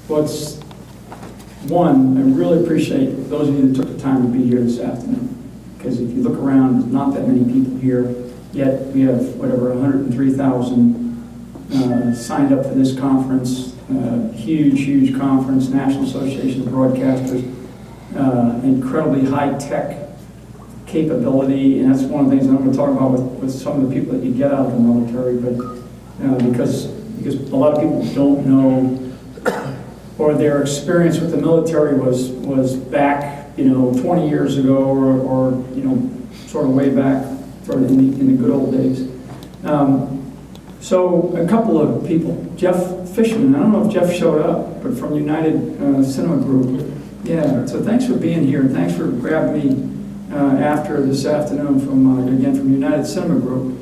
what's one, I really appreciate those of you that took the time to be here this afternoon. Because if you look around, there's not that many people here, yet we have, whatever, 103,000 signed up for this conference. Huge, huge conference, National Association of Broadcasters. Incredibly high-tech capability, and that's one of the things I'm going to talk about with some of the people that you get out of the military, but because a lot of people don't know, or their experience with the military was back, 20 years ago, or sort of way back, sort of in the good old days. So a couple of people, Jeff Fishman, I don't know if Jeff showed up, but from United Cinema Group. Yeah, so thanks for being here, and thanks for grabbing me after this afternoon from United Cinema Group.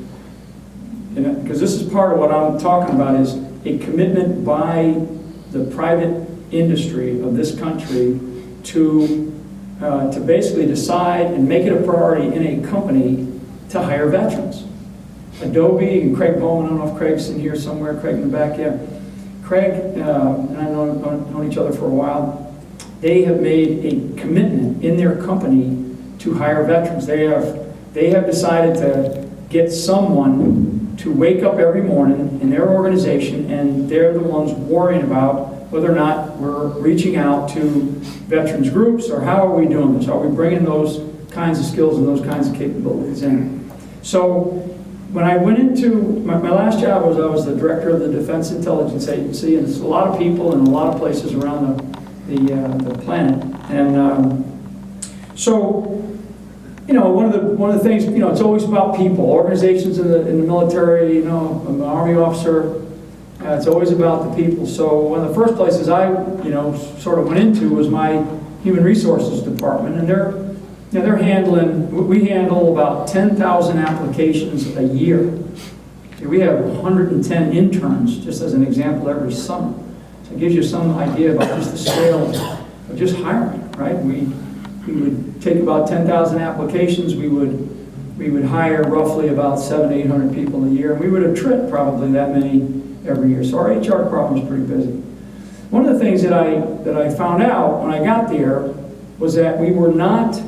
Because this is part of what I'm talking about, is a commitment by the private industry of this country to basically decide and make it a priority in a company to hire veterans. Adobe and Craig Bowman, I don't know if Craig's in here somewhere, Craig in the back, yeah. Craig and I known each other for a while. They have made a commitment in their company to hire veterans. They have decided to get someone to wake up every morning in their organization, and they're the ones worrying about whether or not we're reaching out to veterans groups, or how are we doing this? Are we bringing those kinds of skills and those kinds of capabilities in? So when I went into my last job, I was the director of the Defense Intelligence Agency, and it's a lot of people in a lot of places around the planet. And so, one of the things, it's always about people. Organizations in the military, I'm an Army officer. It's always about the people. So one of the first places I, sort of went into was my Human Resources Department, and they're handling. We handle about 10,000 applications a year. We have 110 interns, just as an example, every summer. So it gives you some idea about just the scale of just hiring, right? We would take about 10,000 applications. We would hire roughly about 700 to 800 people a year, and we would attrit probably that many every year. So our HR department was pretty busy. One of the things that I found out when I got there was that we were not.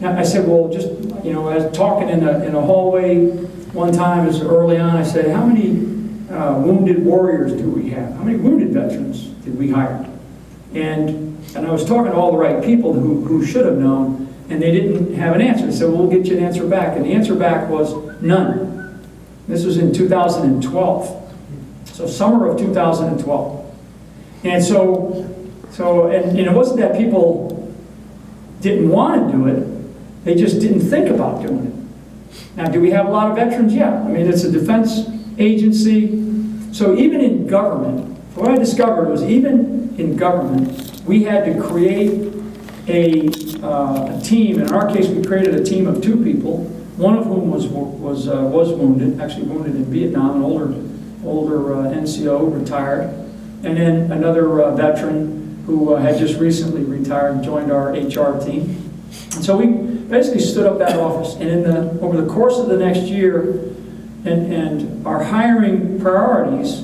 I said, well, just I was talking in a hallway one time, as early on. I said, how many wounded warriors do we have? How many wounded veterans did we hire? And I was talking to all the right people who should have known, and they didn't have an answer. They said, well, we'll get you an answer back. And the answer back was none. This was in 2012. So summer of 2012. And so it wasn't that people didn't want to do it, they just didn't think about doing it. Now, do we have a lot of veterans? Yeah. I mean, it's a defense agency. So even in government, what I discovered was even in government, we had to create a team. And in our case, we created a team of 2 people, one of whom was wounded, actually wounded in Vietnam, an older NCO, retired, and then another veteran who had just recently retired and joined our HR team. And so we basically stood up that office, and over the course of the next year, and our hiring priorities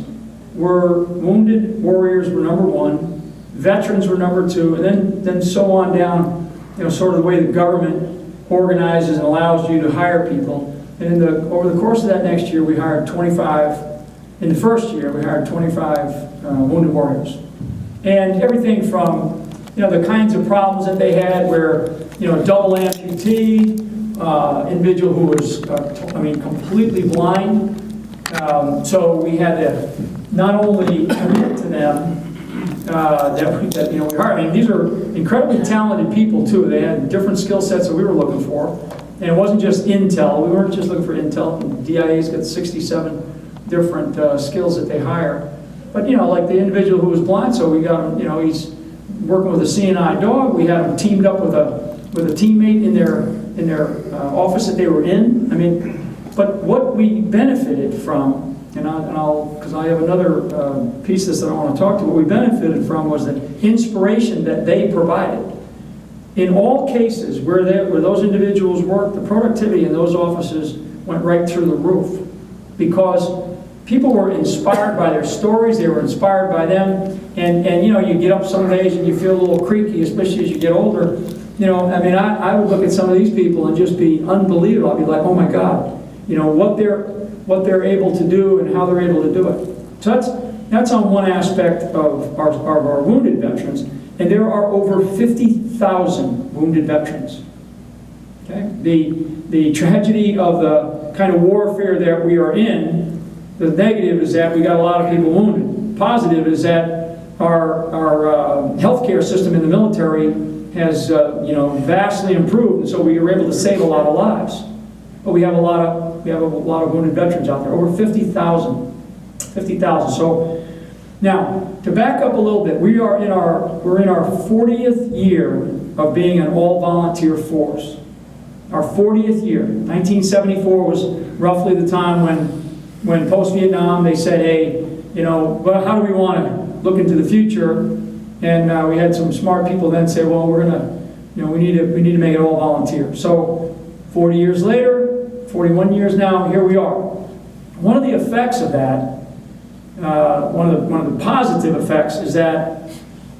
were wounded warriors were number 1, veterans were number 2, and then so on down, sort of the way the government organizes and allows you to hire people. And over the course of that next year, we hired 25. In the first year, we hired 25 wounded warriors, and everything from the kinds of problems that they had, where double amputee, individual who was completely blind. So we had to not only commit to them that we hired. I mean, these are incredibly talented people too. They had different skill sets that we were looking for, and it wasn't just intel. We weren't just looking for intel. DIA's got 67 different skills that they hire. But like the individual who was blind, so we got him. He's working with a CNI dog. We had him teamed up with a teammate in their office that they were in. I mean, but what we benefited from, because I have another piece of this that I want to talk to. What we benefited from was the inspiration that they provided. In all cases where those individuals worked, the productivity in those offices went right through the roof, because people were inspired by their stories, they were inspired by them, and you know, you get up some days and you feel a little creaky, especially as you get older. You know, I mean, I would look at some of these people and just be unbelievable. I'd be like, oh my God, you know, what they're able to do and how they're able to do it. So that's on one aspect of our wounded veterans, and there are over 50,000 wounded veterans. Okay, the tragedy of the kind of warfare that we are in. The negative is that we got a lot of people wounded. Positive is that our healthcare system in the military has you know, vastly improved, and so we were able to save a lot of lives. But we have a lot of wounded veterans out there, over 50,000. 50,000. So now to back up a little bit, we're in our 40th year of being an all-volunteer force. Our 40th year. 1974 was roughly the time when post-Vietnam they said, hey, you know, well, how do we want to look into the future? And we had some smart people then say, well, we're gonna, you know, we need to make it all volunteer. So 40 years later, 41 years now, here we are. One of the effects of that, one of the positive effects, is that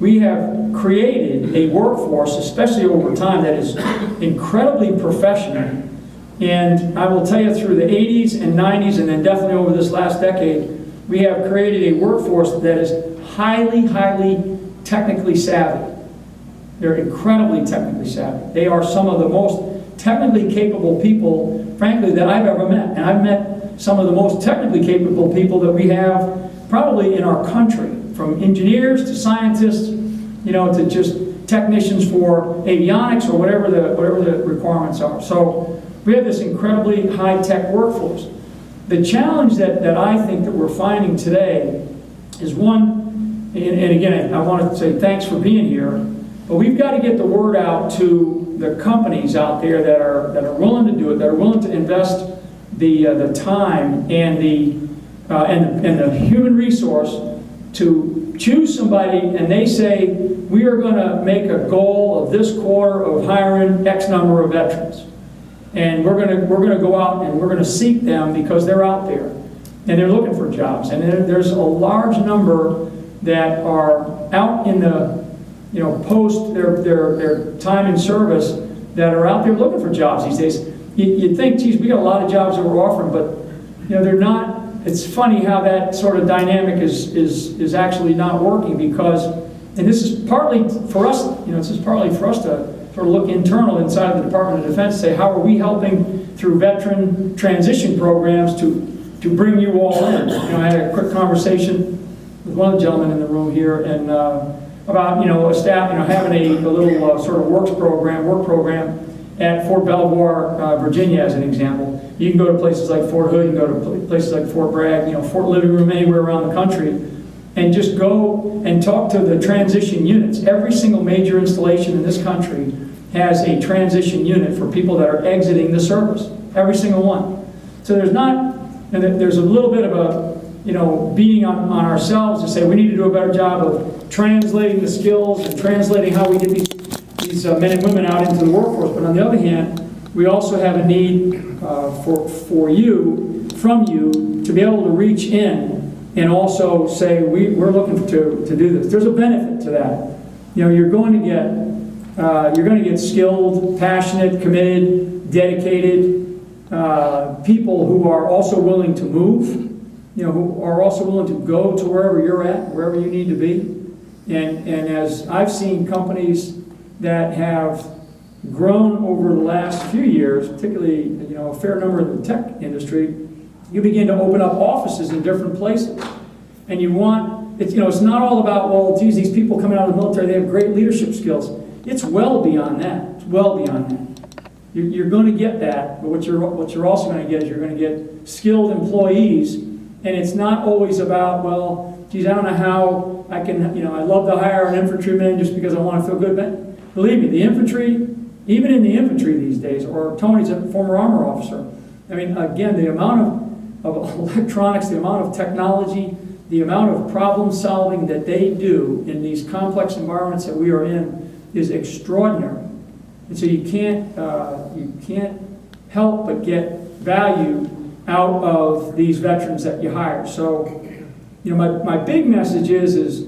we have created a workforce, especially over time, that is incredibly professional. And I will tell you, through the 80s and 90s, and then definitely over this last decade, we have created a workforce that is highly, highly technically savvy. They're incredibly technically savvy. They are some of the most technically capable people, frankly, that I've ever met. And I've met some of the most technically capable people that we have probably in our country, from engineers to scientists, you know, to just technicians for avionics or whatever the requirements are. So we have this incredibly high-tech workforce. The challenge that I think that we're finding today is one, and again, I want to say thanks for being here, but we've got to get the word out to the companies out there that are willing to do it, that are willing to invest the time and the human resource to choose somebody, and they say, we are going to make a goal of this quarter of hiring X number of veterans. And we're going to go out and we're going to seek them because they're out there and they're looking for jobs. And there's a large number that are out in the, you know, post their time in service, that are out there looking for jobs these days. You'd think, geez, we got a lot of jobs that we're offering, but you know, they're not. It's funny how that sort of dynamic is actually not working, because, and this is partly for us, you know, this is partly for us to sort of look internal inside of the Department of Defense, say, how are we helping through veteran transition programs to bring you all in? You know, I had a quick conversation with one of the gentlemen in the room here, and about, you know, a staff, you know, having a little sort of work program at Fort Belvoir, Virginia, as an example. You can go to places like Fort Hood, you can go to places like Fort Bragg, you know, Fort Living Room, anywhere around the country, and just go and talk to the transition units. Every single major installation in this country has a transition unit for people that are exiting the service. Every single one. So there's not, and there's a little bit of a, you know, beating on ourselves to say we need to do a better job of translating the skills and translating how we get these men and women out into the workforce. But on the other hand, we also have a need from you to be able to reach in and also say we're looking to do this. There's a benefit to that. You know, you're going to get skilled, passionate, committed, dedicated people who are also willing to move. You know, who are also willing to go to wherever you're at, wherever you need to be. And as I've seen companies that have grown over the last few years, particularly, you know, a fair number in the tech industry, you begin to open up offices in different places. And you want, it's, you know, it's not all about, well, geez, these people coming out of the military, they have great leadership skills. It's well beyond that. It's well beyond that. You're going to get that, but what you're also going to get is you're going to get skilled employees, and it's not always about, well, geez, I don't know how I can, you know, I'd love to hire an infantryman just because I want to feel good. But believe me, the infantry, even in the infantry these days, or Tony's a former armor officer, I mean, again, the amount of electronics, the amount of technology, the amount of problem solving that they do in these complex environments that we are in is extraordinary. And so you can't help but get value out of these veterans that you hire. So, you know, my big message is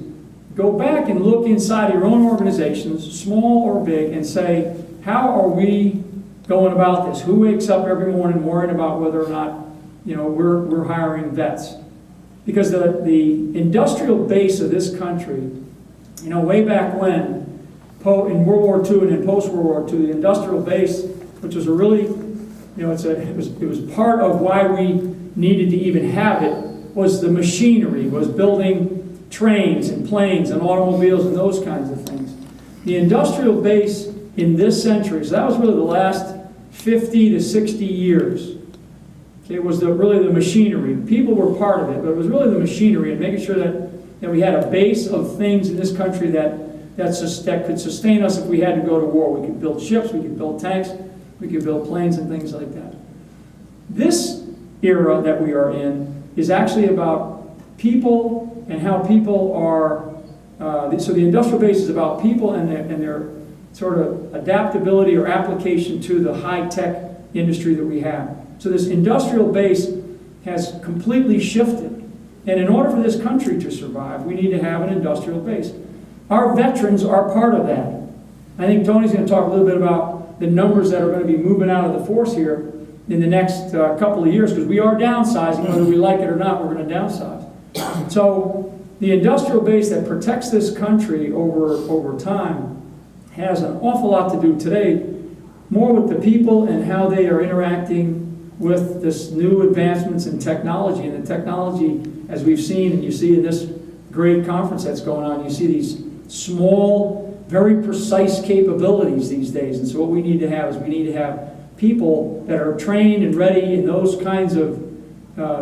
go back and look inside your own organizations, small or big, and say, how are we going about this? Who wakes up every morning worrying about whether or not, you know, we're hiring vets? Because the industrial base of this country, you know, way back when, in World War II and in post-World War II, the industrial base, which was a really, you know, it was part of why we needed to even have it, was the machinery, was building trains and planes and automobiles and those kinds of things. The industrial base in this century, so that was really the last 50 to 60 years. Okay, it was really the machinery. People were part of it, but it was really the machinery and making sure that we had a base of things in this country that could sustain us if we had to go to war. We could build ships, we could build tanks, we could build planes and things like that. This era that we are in is actually about people and how people are, so the industrial base is about people and their sort of adaptability or application to the high-tech industry that we have. So this industrial base has completely shifted. And in order for this country to survive, we need to have an industrial base. Our veterans are part of that. I think Tony's going to talk a little bit about the numbers that are going to be moving out of the force here in the next couple of years, because we are downsizing, whether we like it or not, we're going to downsize. So the industrial base that protects this country over time has an awful lot to do today, more with the people and how they are interacting with this new advancements in technology. And the technology, as we've seen, and you see in this great conference that's going on, you see these small, very precise capabilities these days. And so what we need to have is we need to have people that are trained and ready in those kinds of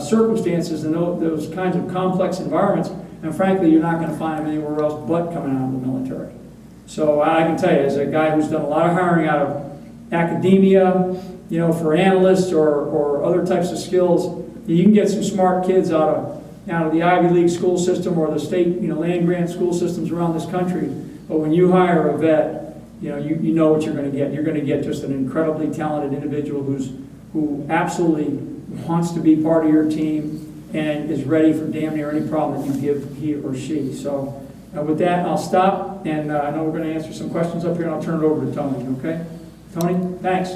circumstances and those kinds of complex environments. And frankly, you're not going to find them anywhere else but coming out of the military. So I can tell you, as a guy who's done a lot of hiring out of academia, you know, for analysts or other types of skills, you can get some smart kids out of the Ivy League school system or the state, you know, land grant school systems around this country. But when you hire a vet, you know what you're going to get. You're going to get just an incredibly talented individual who absolutely wants to be part of your team and is ready for damn near any problem that you give he or she. So with that, I'll stop, and I know we're going to answer some questions up here, and I'll turn it over to Tony. Okay, Tony, thanks.